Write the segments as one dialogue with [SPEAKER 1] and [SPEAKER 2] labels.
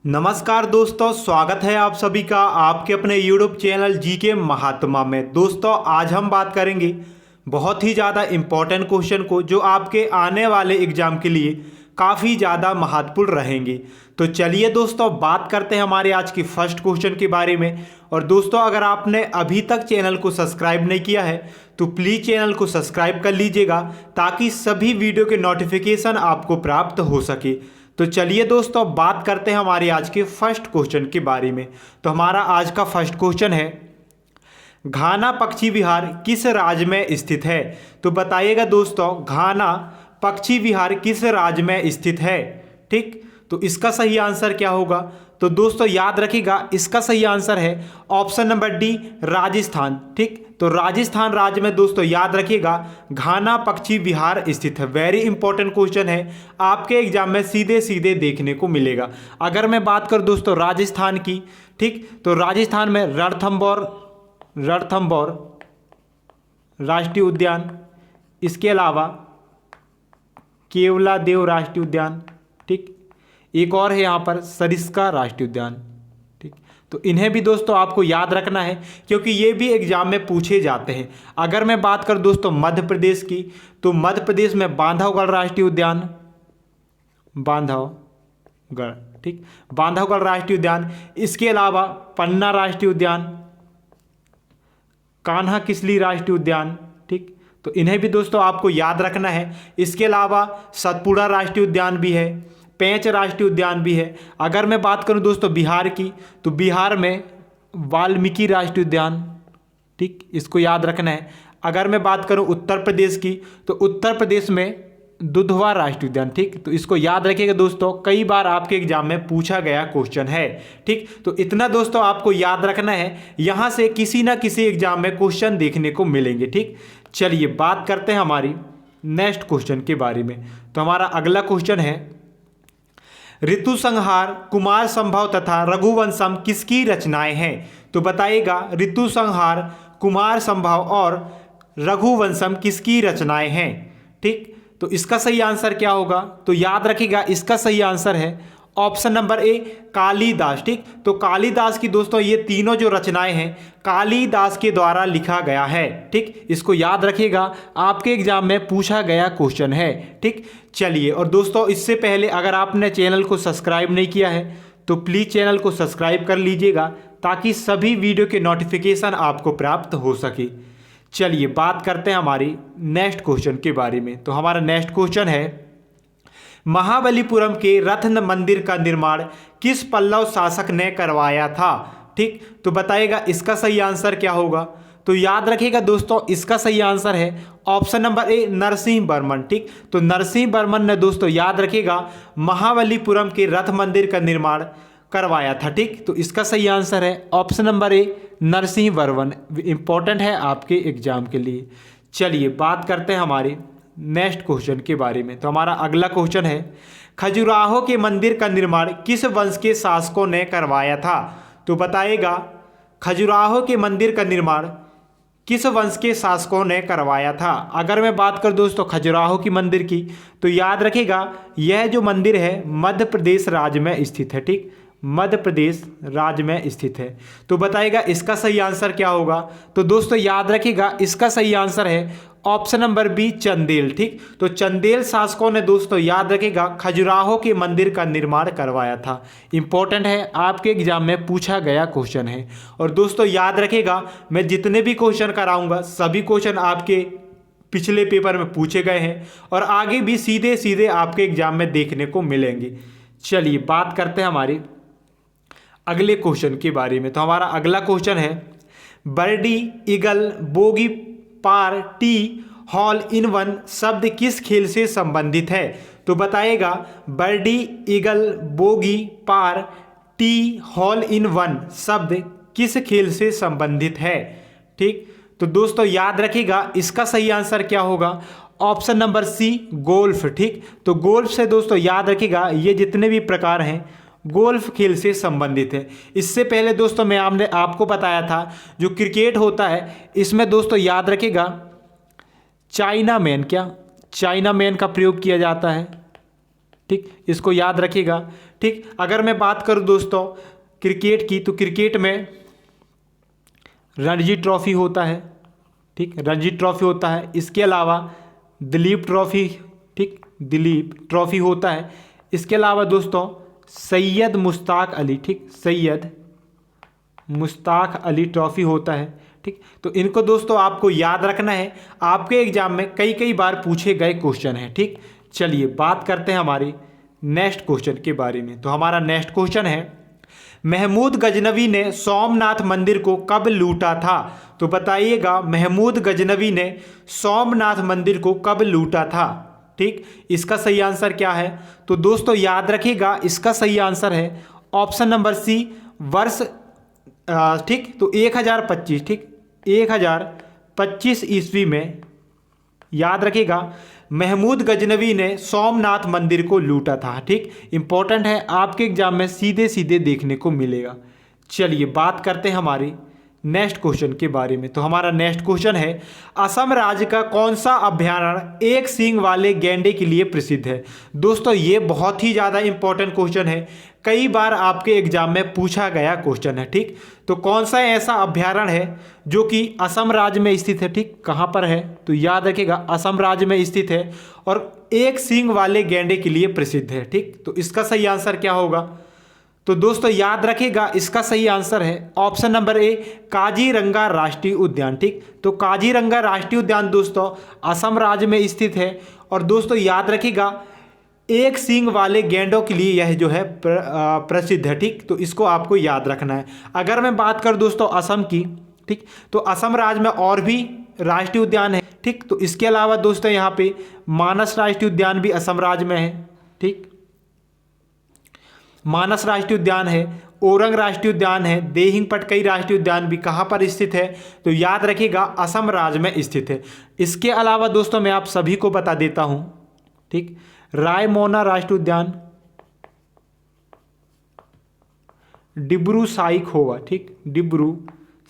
[SPEAKER 1] नमस्कार दोस्तों, स्वागत है आप सभी का आपके अपने यूट्यूब चैनल जीके महात्मा में। दोस्तों आज हम बात करेंगे बहुत ही ज़्यादा इम्पोर्टेंट क्वेश्चन को जो आपके आने वाले एग्जाम के लिए काफ़ी ज़्यादा महत्वपूर्ण रहेंगे। तो चलिए दोस्तों बात करते हैं हमारे आज की फर्स्ट क्वेश्चन के बारे में। और दोस्तों अगर आपने अभी तक चैनल को सब्सक्राइब नहीं किया है तो प्लीज़ चैनल को सब्सक्राइब कर लीजिएगा ताकि सभी वीडियो के नोटिफिकेशन आपको प्राप्त हो सके। तो चलिए दोस्तों बात करते हैं हमारे आज के फर्स्ट क्वेश्चन के बारे में। तो हमारा आज का फर्स्ट क्वेश्चन है, घाना पक्षी विहार किस राज्य में स्थित है? तो बताइएगा दोस्तों, घाना पक्षी विहार किस राज्य में स्थित है? ठीक, तो इसका सही आंसर क्या होगा? तो दोस्तों याद रखिएगा, इसका सही आंसर है ऑप्शन नंबर डी, राजस्थान। ठीक, तो राजस्थान राज्य में दोस्तों याद रखिएगा घाना पक्षी विहार स्थित है। वेरी इंपॉर्टेंट क्वेश्चन है, आपके एग्जाम में सीधे सीधे देखने को मिलेगा। अगर मैं बात करूं दोस्तों राजस्थान की, ठीक, तो राजस्थान में रणथंभौर राष्ट्रीय उद्यान, इसके अलावा केवलादेव राष्ट्रीय उद्यान, ठीक, एक और है यहाँ पर सरिस्का राष्ट्रीय उद्यान। ठीक, तो इन्हें भी दोस्तों आपको याद रखना है क्योंकि ये भी एग्जाम में पूछे जाते हैं। अगर मैं बात करूँ दोस्तों मध्य प्रदेश की, तो मध्य प्रदेश में बांधवगढ़ राष्ट्रीय उद्यान, बांधवगढ़, ठीक, बांधवगढ़ राष्ट्रीय उद्यान, इसके अलावा पन्ना राष्ट्रीय उद्यान, कान्हा किसली राष्ट्रीय उद्यान। ठीक, तो इन्हें भी दोस्तों आपको याद रखना है। इसके अलावा सतपुड़ा राष्ट्रीय उद्यान भी है, पेंच राष्ट्रीय उद्यान भी है। अगर मैं बात करूं दोस्तों बिहार की, तो बिहार में वाल्मीकि राष्ट्रीय उद्यान, ठीक, इसको याद रखना है। अगर मैं बात करूं उत्तर प्रदेश की, तो उत्तर प्रदेश में दुधवा राष्ट्रीय उद्यान, ठीक, तो इसको याद रखिएगा दोस्तों, कई बार आपके एग्जाम में पूछा गया क्वेश्चन है। ठीक, तो इतना दोस्तों आपको याद रखना है, यहाँ से किसी ना किसी एग्जाम में क्वेश्चन देखने को मिलेंगे। ठीक, चलिए बात करते हैं हमारी नेक्स्ट क्वेश्चन के बारे में। तो हमारा अगला क्वेश्चन है, ऋतु संहार, कुमार संभव तथा रघुवंशम किसकी रचनाएं हैं? तो बताइएगा ऋतु संहार, कुमार संभव और रघुवंशम किसकी रचनाएं हैं? ठीक, तो इसका सही आंसर क्या होगा? तो याद रखिएगा इसका सही आंसर है ऑप्शन नंबर ए, कालिदास। ठीक, तो कालिदास की दोस्तों ये तीनों जो रचनाएं हैं कालिदास के द्वारा लिखा गया है। ठीक, इसको याद रखिएगा, आपके एग्जाम में पूछा गया क्वेश्चन है। ठीक, चलिए, और दोस्तों इससे पहले अगर आपने चैनल को सब्सक्राइब नहीं किया है तो प्लीज़ चैनल को सब्सक्राइब कर लीजिएगा ताकि सभी वीडियो के नोटिफिकेशन आपको प्राप्त हो सके। चलिए बात करते हैं हमारी नेक्स्ट क्वेश्चन के बारे में। तो हमारा नेक्स्ट क्वेश्चन है, महाबलीपुरम के रत्न मंदिर का निर्माण किस पल्लव शासक ने करवाया था? ठीक, तो बताइएगा इसका सही आंसर क्या होगा? तो याद रखिएगा दोस्तों इसका सही आंसर है option number A, Narasimha Varman. ठीक, तो नरसिंह वर्मन ने दोस्तों याद रखिएगा महाबलीपुरम के रथ मंदिर का निर्माण करवाया था। ठीक, तो इसका सही आंसर है option number A, Narasimha Varman. Important है आपके एग्जाम के लिए। चलिए बात करते हैं हमारे नेक्स्ट क्वेश्चन के बारे में। तो हमारा अगला क्वेश्चन है, खजुराहो के मंदिर का निर्माण किस वंश के शासकों ने करवाया था? तो बताइएगा खजुराहो के मंदिर का निर्माण किस वंश के शासकों ने करवाया था? अगर मैं बात कर दोस्तों खजुराहो की मंदिर की, तो याद रखिएगा यह जो मंदिर है मध्य प्रदेश राज्य में स्थित है। ठीक, मध्य प्रदेश राज्य में स्थित है। तो बताइएगा इसका सही आंसर क्या होगा? तो दोस्तों याद रखिएगा इसका सही आंसर है ऑप्शन नंबर बी, चंदेल। ठीक, तो चंदेल शासकों ने दोस्तों याद रखिएगा खजुराहो के मंदिर का निर्माण करवाया था। इंपॉर्टेंट है, आपके एग्जाम में पूछा गया क्वेश्चन है। और दोस्तों याद रखिएगा मैं जितने भी क्वेश्चन कराऊंगा सभी क्वेश्चन आपके पिछले पेपर में पूछे गए हैं और आगे भी सीधे सीधे आपके एग्जाम में देखने को मिलेंगे। चलिए बात करते हैं हमारे अगले क्वेश्चन के बारे में। तो हमारा अगला क्वेश्चन है, birdie, eagle, bogey, par, tee, hole in one शब्द किस खेल से संबंधित है? तो बताइएगा birdie, eagle, bogey, par, tee, hole in one शब्द किस खेल से संबंधित है? ठीक, तो दोस्तों याद रखिएगा इसका सही आंसर क्या होगा? Option number C, golf. ठीक, तो गोल्फ से दोस्तों याद रखिएगा ये जितने भी प्रकार हैं गोल्फ खेल से संबंधित है। इससे पहले दोस्तों मैं आपको बताया था जो क्रिकेट होता है इसमें दोस्तों याद रखिएगा चाइना मैन का प्रयोग किया जाता है। ठीक, इसको याद रखिएगा। ठीक। अगर मैं बात करूं दोस्तों क्रिकेट की, तो क्रिकेट में रणजी ट्रॉफी होता है, ठीक, रणजी ट्रॉफी होता है। इसके अलावा दिलीप ट्रॉफी, ठीक, दिलीप ट्रॉफी होता है। इसके अलावा दोस्तों सैयद मुश्ताक अली, ठीक, सैयद मुश्ताक अली ट्रॉफी होता है, ठीक। तो इनको दोस्तों आपको याद रखना है, आपके एग्जाम में कई बार पूछे गए क्वेश्चन हैं, ठीक। चलिए बात करते हैं हमारे नेक्स्ट क्वेश्चन के बारे में। तो हमारा नेक्स्ट क्वेश्चन है, महमूद गजनवी ने सोमनाथ मंदिर को कब लूटा था? तो बताइएगा महमूद गजनवी ने सोमनाथ मंदिर को कब लूटा था, ठीक। इसका सही आंसर क्या है? तो दोस्तों याद रखिएगा इसका सही आंसर है ऑप्शन नंबर सी, वर्ष, ठीक, तो 1025, ठीक, 1025 ईस्वी में, याद रखिएगा, महमूद गजनवी ने सोमनाथ मंदिर को लूटा था, ठीक। इंपॉर्टेंट है, आपके एग्जाम में सीधे सीधे देखने को मिलेगा। चलिए बात करते हैं हमारी नेक्स्ट क्वेश्चन के बारे में। तो हमारा नेक्स्ट क्वेश्चन है, असम राज्य का कौन सा अभ्यारण्य एक सींग वाले गैंडे के लिए प्रसिद्ध है? दोस्तों ये बहुत ही ज़्यादा इंपॉर्टेंट क्वेश्चन है, कई बार आपके एग्जाम में पूछा गया क्वेश्चन है, ठीक। तो कौन सा ऐसा अभ्यारण्य है जो कि असम राज्य में स्थित है, ठीक, कहाँ पर है? तो याद रखिएगा असम राज्य में स्थित है और एक सींग वाले गैंडे के लिए प्रसिद्ध है, ठीक। तो इसका सही आंसर क्या होगा? तो दोस्तों याद रखिएगा इसका सही आंसर है ऑप्शन नंबर ए, काजीरंगा राष्ट्रीय उद्यान, ठीक। तो काजीरंगा राष्ट्रीय उद्यान दोस्तों असम राज्य में स्थित है और दोस्तों याद रखिएगा एक सींग वाले गैंडों के लिए यह जो है प्रसिद्ध है, ठीक। तो इसको आपको याद रखना है। अगर मैं बात करूं दोस्तों असम की, ठीक, तो असम राज्य में और भी राष्ट्रीय उद्यान है, ठीक। तो इसके अलावा दोस्तों यहाँ पे मानस राष्ट्रीय उद्यान भी असम राज्य में है, ठीक, मानस राष्ट्रीय उद्यान है, ओरंग राष्ट्रीय उद्यान है, देहिंग पटकई राष्ट्रीय उद्यान भी कहाँ पर स्थित है? तो याद रखिएगा असम राज्य में स्थित है। इसके अलावा दोस्तों मैं आप सभी को बता देता हूँ, ठीक, रायमोना राष्ट्रीय उद्यान, डिब्रू साईखोवा, ठीक, डिब्रू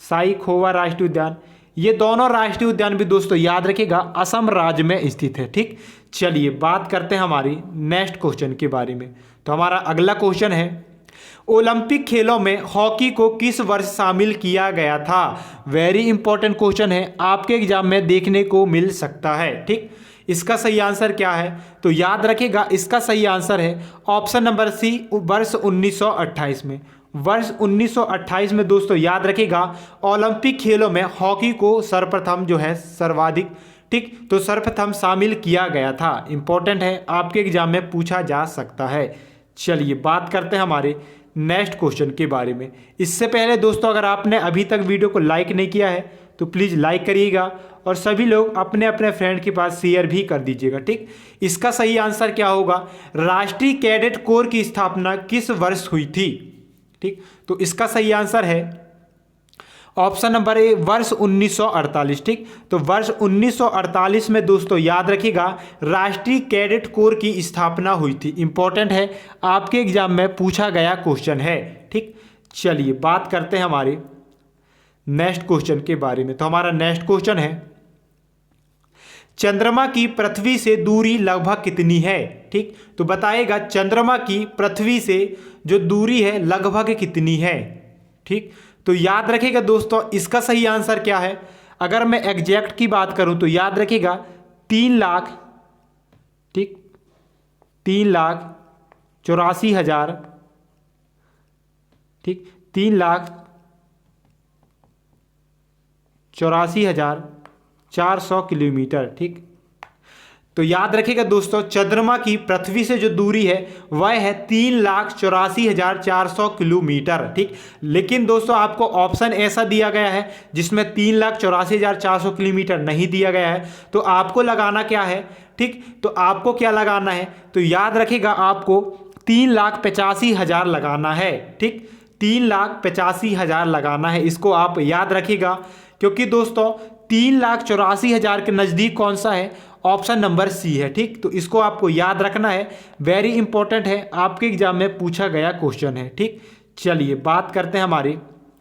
[SPEAKER 1] साईखोवा राष्ट्रीय उद्यान, ये दोनों राष्ट्रीय उद्यान भी दोस्तों याद रखिएगा असम राज्य में स्थित है, ठीक। चलिए बात करते हैं हमारी नेक्स्ट क्वेश्चन के बारे में। तो हमारा अगला क्वेश्चन है, ओलंपिक खेलों में हॉकी को किस वर्ष शामिल किया गया था? वेरी इंपॉर्टेंट क्वेश्चन है, आपके एग्जाम में देखने को मिल सकता है, ठीक। इसका सही आंसर क्या है? तो याद रखिएगा इसका सही आंसर है ऑप्शन नंबर सी, वर्ष 1928 में। वर्ष 1928 में दोस्तों याद रखिएगा ओलंपिक खेलों में हॉकी को सर्वप्रथम जो है सर्वाधिक, ठीक, तो सर्वप्रथम शामिल किया गया था। इंपॉर्टेंट है, आपके एग्जाम में पूछा जा सकता है। चलिए बात करते हैं हमारे नेक्स्ट क्वेश्चन के बारे में। इससे पहले दोस्तों अगर आपने अभी तक वीडियो को लाइक नहीं किया है तो प्लीज़ लाइक करिएगा और सभी लोग अपने अपने फ्रेंड के पास शेयर भी कर दीजिएगा, ठीक। इसका सही आंसर क्या होगा? राष्ट्रीय कैडेट कोर की स्थापना किस वर्ष हुई थी, ठीक। तो इसका सही आंसर है ऑप्शन नंबर ए, वर्ष 1948, ठीक। तो वर्ष 1948 में दोस्तों याद रखिएगा राष्ट्रीय कैडेट कोर की स्थापना हुई थी। इंपॉर्टेंट है, आपके एग्जाम में पूछा गया क्वेश्चन है, ठीक। चलिए बात करते हैं हमारे नेक्स्ट क्वेश्चन के बारे में। तो हमारा नेक्स्ट क्वेश्चन है, चंद्रमा की पृथ्वी से दूरी लगभग कितनी है, ठीक। तो बताइएगा चंद्रमा की पृथ्वी से जो दूरी है लगभग कितनी है, ठीक। तो याद रखिएगा दोस्तों इसका सही आंसर क्या है? अगर मैं एग्जैक्ट की बात करूं तो याद रखिएगा 3 लाख, ठीक, 3,84,000, ठीक, 3,84,400 किलोमीटर, ठीक। तो याद रखिएगा दोस्तों चंद्रमा की पृथ्वी से जो दूरी है वह है 3,84,400 किलोमीटर, ठीक। लेकिन दोस्तों आपको ऑप्शन ऐसा दिया गया है जिसमें 3,84,400 किलोमीटर नहीं दिया गया है, तो आपको लगाना क्या है, ठीक। तो आपको क्या लगाना है? तो याद रखिएगा आपको 3,85,000 लगाना है, ठीक, 3,85,000 लगाना है। इसको आप याद रखिएगा क्योंकि दोस्तों 3,84,000 के नज़दीक कौन सा है? ऑप्शन नंबर सी है, ठीक। तो इसको आपको याद रखना है, वेरी इंपॉर्टेंट है, आपके एग्जाम में पूछा गया क्वेश्चन है, ठीक। चलिए बात करते हैं हमारे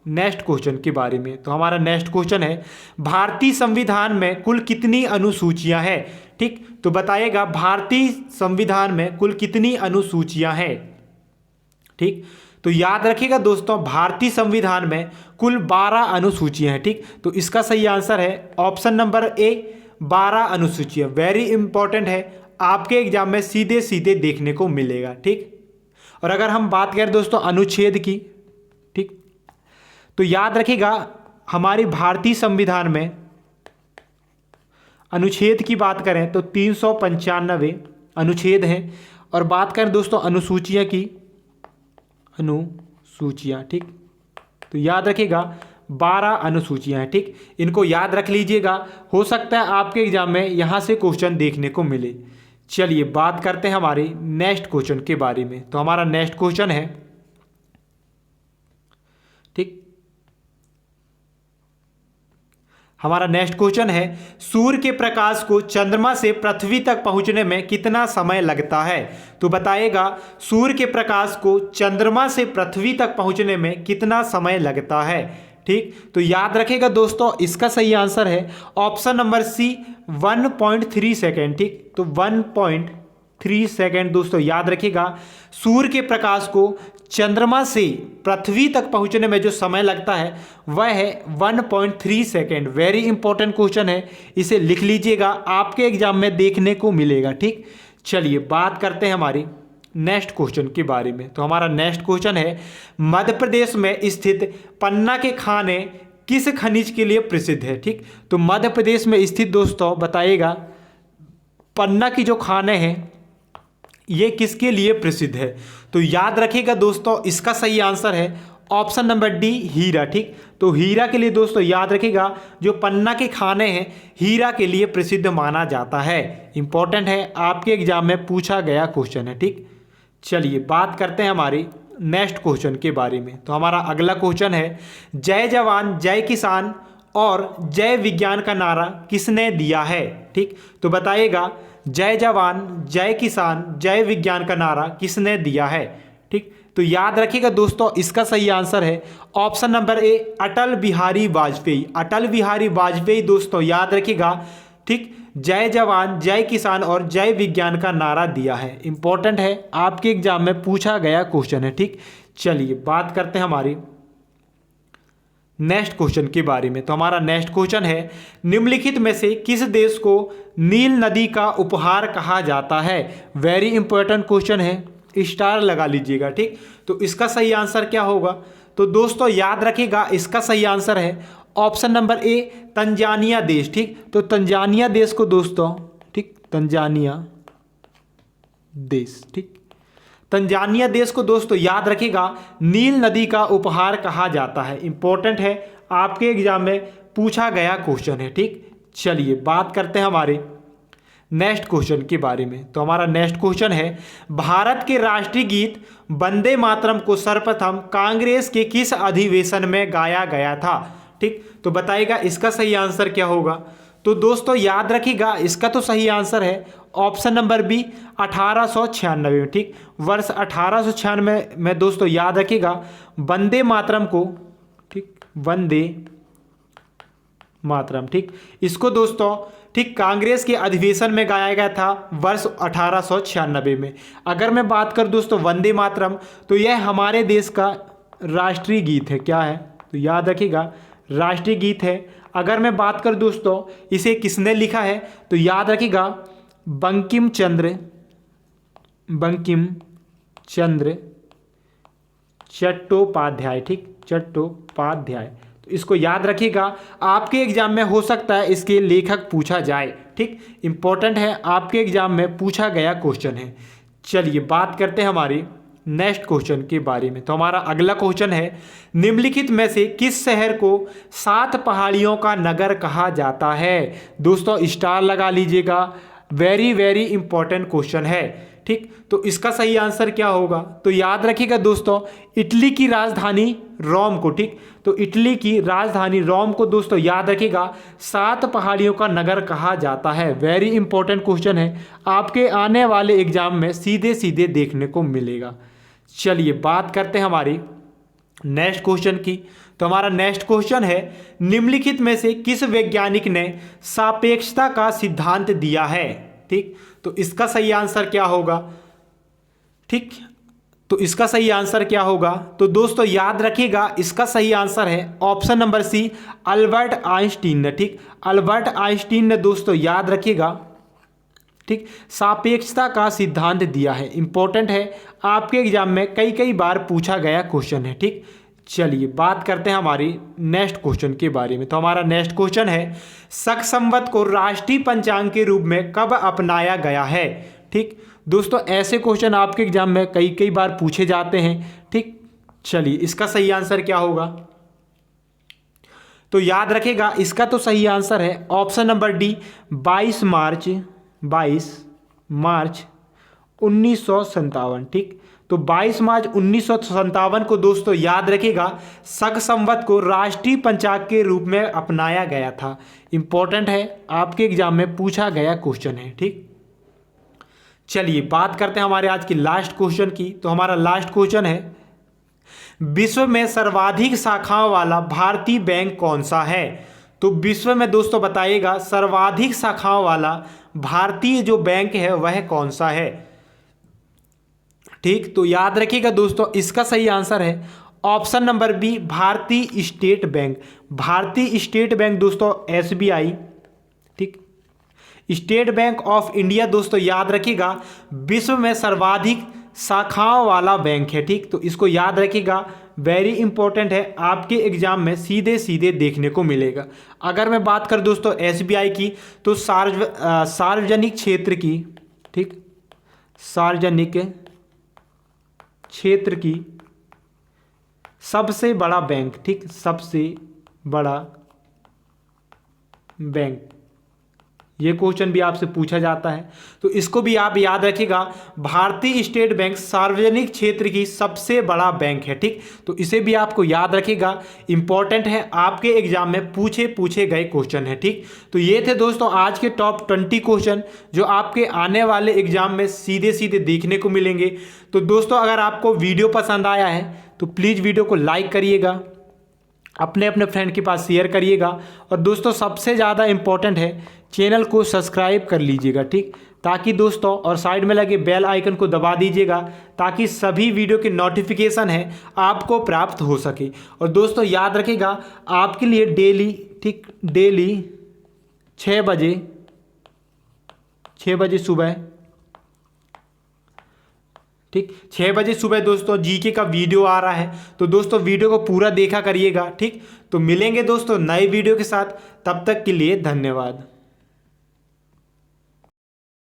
[SPEAKER 1] नेक्स्ट क्वेश्चन के बारे में। तो हमारा नेक्स्ट क्वेश्चन है, भारतीय संविधान में कुल कितनी अनुसूचियां हैं, ठीक। तो बताइएगा भारतीय संविधान में कुल कितनी अनुसूचियां हैं? ठीक। तो याद रखिएगा दोस्तों, भारतीय संविधान में कुल 12 अनुसूचियां हैं। ठीक, तो इसका सही आंसर है ऑप्शन नंबर ए 12 अनुसूचियां। वेरी इंपॉर्टेंट है, आपके एग्जाम में सीधे सीधे देखने को मिलेगा। ठीक, और अगर हम बात करें दोस्तों अनुच्छेद की, ठीक, तो याद रखिएगा हमारी भारतीय संविधान में अनुच्छेद की बात करें तो 395 अनुच्छेद हैं। और बात करें दोस्तों अनुसूचियां की, अनुसूचियां, ठीक, तो याद रखिएगा 12 अनुसूचियां हैं। ठीक, इनको याद रख लीजिएगा, हो सकता है आपके एग्जाम में यहां से क्वेश्चन देखने को मिले। चलिए बात करते हैं हमारे नेक्स्ट क्वेश्चन के बारे में। तो हमारा नेक्स्ट क्वेश्चन है, ठीक, हमारा नेक्स्ट क्वेश्चन है सूर्य के प्रकाश को चंद्रमा से पृथ्वी तक पहुंचने में कितना समय लगता है। तो बताइएगा सूर्य के प्रकाश को चंद्रमा से पृथ्वी तक पहुंचने में कितना समय लगता है। ठीक, तो याद रखिएगा दोस्तों, इसका सही आंसर है ऑप्शन नंबर सी 1.3 सेकेंड। ठीक, तो 1.3 सेकेंड दोस्तों याद रखिएगा। सूर्य के प्रकाश को चंद्रमा से पृथ्वी तक पहुंचने में जो समय लगता है वह है 1.3 सेकेंड। वेरी इंपॉर्टेंट क्वेश्चन है, इसे लिख लीजिएगा, आपके एग्जाम में देखने को मिलेगा। ठीक, चलिए बात करते हैं हमारी नेक्स्ट क्वेश्चन के बारे में। तो हमारा नेक्स्ट क्वेश्चन है मध्य प्रदेश में स्थित पन्ना के खाने किस खनिज के लिए प्रसिद्ध है। ठीक, तो मध्य प्रदेश में स्थित दोस्तों बताइएगा पन्ना की जो खाने हैं ये किसके लिए प्रसिद्ध है। तो याद रखिएगा दोस्तों, इसका सही आंसर है ऑप्शन नंबर डी हीरा। ठीक, तो हीरा के लिए दोस्तों याद रखिएगा जो पन्ना के खाने हैं हीरा के लिए प्रसिद्ध माना जाता है। इंपॉर्टेंट है, आपके एग्जाम में पूछा गया क्वेश्चन है। ठीक, चलिए बात करते हैं हमारी नेक्स्ट क्वेश्चन के बारे में। तो हमारा अगला क्वेश्चन है जय जवान जय किसान और जय विज्ञान का नारा किसने दिया है। ठीक, तो बताइएगा जय जवान जय किसान जय विज्ञान का नारा किसने दिया है। ठीक, तो याद रखिएगा दोस्तों, इसका सही आंसर है ऑप्शन नंबर ए अटल बिहारी वाजपेयी। अटल बिहारी वाजपेयी दोस्तों याद रखिएगा, ठीक, जय जवान जय किसान और जय विज्ञान का नारा दिया है। इंपॉर्टेंट है, आपके एग्जाम में पूछा गया क्वेश्चन है। ठीक, चलिए बात करते हैं हमारी नेक्स्ट क्वेश्चन के बारे में। तो हमारा नेक्स्ट क्वेश्चन है निम्नलिखित में से किस देश को नील नदी का उपहार कहा जाता है। वेरी इंपॉर्टेंट क्वेश्चन है, स्टार लगा लीजिएगा। ठीक, तो इसका सही आंसर क्या होगा। तो दोस्तों याद रखिएगा, इसका सही आंसर है ऑप्शन नंबर ए तंजानिया देश। ठीक, तो तंजानिया देश को दोस्तों, ठीक, तंजानिया देश, ठीक, तंजानिया देश को दोस्तों याद रखिएगा नील नदी का उपहार कहा जाता है। इंपॉर्टेंट है, आपके एग्जाम में पूछा गया क्वेश्चन है। ठीक, चलिए बात करते हैं हमारे नेक्स्ट क्वेश्चन के बारे में। तो हमारा नेक्स्ट क्वेश्चन है भारत के राष्ट्रीय गीत वंदे मातरम को सर्वप्रथम कांग्रेस के किस अधिवेशन में गाया गया था। ठीक, तो बताइएगा इसका सही आंसर क्या होगा। तो दोस्तों याद रखिएगा, इसका तो सही आंसर है ऑप्शन नंबर बी 1896 में। ठीक, वर्ष 1896 में दोस्तों याद रखिएगा वंदे मातरम को, ठीक, वंदे मातरम, ठीक, इसको दोस्तों, ठीक, कांग्रेस के अधिवेशन में गाया गया था वर्ष 1896 में। अगर मैं बात करूं दोस्तों वंदे मातरम, तो यह हमारे देश का राष्ट्रीय गीत है। क्या है, तो याद रखिएगा राष्ट्रीय गीत है। अगर मैं बात करूं दोस्तों इसे किसने लिखा है, तो याद रखिएगा बंकिम चंद्र चट्टोपाध्याय। ठीक, चट्टोपाध्याय, तो इसको याद रखिएगा, आपके एग्जाम में हो सकता है इसके लेखक पूछा जाए। ठीक, इंपॉर्टेंट है, आपके एग्जाम में पूछा गया क्वेश्चन है। चलिए बात करते हैं हमारी नेक्स्ट क्वेश्चन के बारे में। तो हमारा अगला क्वेश्चन है निम्नलिखित में से किस शहर को 7 पहाड़ियों का नगर कहा जाता है। दोस्तों स्टार लगा लीजिएगा, वेरी वेरी इंपॉर्टेंट क्वेश्चन है। ठीक, तो इसका सही आंसर क्या होगा। तो याद रखिएगा दोस्तों इटली की राजधानी रोम को, ठीक, तो इटली की राजधानी रोम को दोस्तों याद रखिएगा 7 पहाड़ियों का नगर कहा जाता है। वेरी इंपॉर्टेंट क्वेश्चन है, आपके आने वाले एग्जाम में सीधे सीधे देखने को मिलेगा। चलिए बात करते हैं हमारी नेक्स्ट क्वेश्चन की। तो हमारा नेक्स्ट क्वेश्चन है निम्नलिखित में से किस वैज्ञानिक ने सापेक्षता का सिद्धांत दिया है। ठीक, तो इसका सही आंसर क्या होगा। ठीक, तो इसका सही आंसर क्या होगा? तो दोस्तों याद रखिएगा, इसका सही आंसर है option number C, Albert Einstein ने। ठीक, अल्बर्ट आइंस्टीन ने दोस्तों याद रखिएगा, ठीक, सापेक्षता का सिद्धांत दिया है। इंपॉर्टेंट है, आपके एग्जाम में कई बार पूछा गया क्वेश्चन है। ठीक, चलिए बात करते हैं हमारी नेक्स्ट क्वेश्चन के बारे में। तो हमारा नेक्स्ट क्वेश्चन है, शक संवत को राष्ट्रीय पंचांग के रूप में कब अपनाया गया है? ठीक दोस्तों, ऐसे क्वेश्चन आपके एग्जाम में कई बार पूछे जाते हैं। ठीक, चलिए इसका सही आंसर क्या होगा? तो याद रखेगा, इसका तो सही आंसर है ऑप्शन नंबर डी, 22 मार्च 1957। ठीक, तो 22 मार्च 1957 को दोस्तों याद रखेगा, शक संवत को राष्ट्रीय पंचांग के रूप में अपनाया गया था। इंपॉर्टेंट है, आपके एग्जाम में पूछा गया क्वेश्चन है। ठीक, चलिए बात करते हैं हमारे आज की लास्ट क्वेश्चन की। तो हमारा लास्ट क्वेश्चन है, विश्व में सर्वाधिक शाखाओं वाला भारतीय बैंक कौन सा है? तो विश्व में दोस्तों बताइएगा, सर्वाधिक शाखाओं वाला भारतीय जो बैंक है वह कौन सा है? ठीक, तो याद रखिएगा दोस्तों, इसका सही आंसर है ऑप्शन नंबर बी, भारतीय स्टेट बैंक। भारतीय स्टेट बैंक दोस्तों SBI। ठीक, स्टेट बैंक ऑफ इंडिया दोस्तों याद रखिएगा, विश्व में सर्वाधिक शाखाओं वाला बैंक है। ठीक, तो इसको याद रखिएगा, वेरी इंपॉर्टेंट है, आपके एग्जाम में सीधे देखने को मिलेगा। अगर मैं बात कर दोस्तों SBI की, तो सार्वजनिक क्षेत्र की, ठीक, सार्वजनिक क्षेत्र की सबसे बड़ा बैंक। ठीक, सबसे बड़ा बैंक, ये क्वेश्चन भी आपसे पूछा जाता है, तो इसको भी आप याद रखिएगा, भारतीय स्टेट बैंक सार्वजनिक क्षेत्र की सबसे बड़ा बैंक है। ठीक, तो इसे भी आपको याद रखिएगा, इंपॉर्टेंट है, आपके एग्जाम में पूछे गए क्वेश्चन है। ठीक, तो ये थे दोस्तों आज के टॉप 20 क्वेश्चन जो आपके आने वाले एग्जाम में सीधे देखने को मिलेंगे। तो दोस्तों अगर आपको वीडियो पसंद आया है तो प्लीज़ वीडियो को लाइक करिएगा, अपने फ्रेंड के पास शेयर करिएगा, और दोस्तों सबसे ज़्यादा इम्पोर्टेंट है, चैनल को सब्सक्राइब कर लीजिएगा। ठीक, ताकि दोस्तों, और साइड में लगे बेल आइकन को दबा दीजिएगा ताकि सभी वीडियो के नोटिफिकेशन है आपको प्राप्त हो सके। और दोस्तों याद रखिएगा, आपके लिए डेली, ठीक, डेली 6 बजे सुबह, ठीक, 6 बजे सुबह दोस्तों जीके का वीडियो आ रहा है, तो दोस्तों वीडियो को पूरा देखा करिएगा। ठीक, तो मिलेंगे दोस्तों नए वीडियो के साथ, तब तक के लिए धन्यवाद।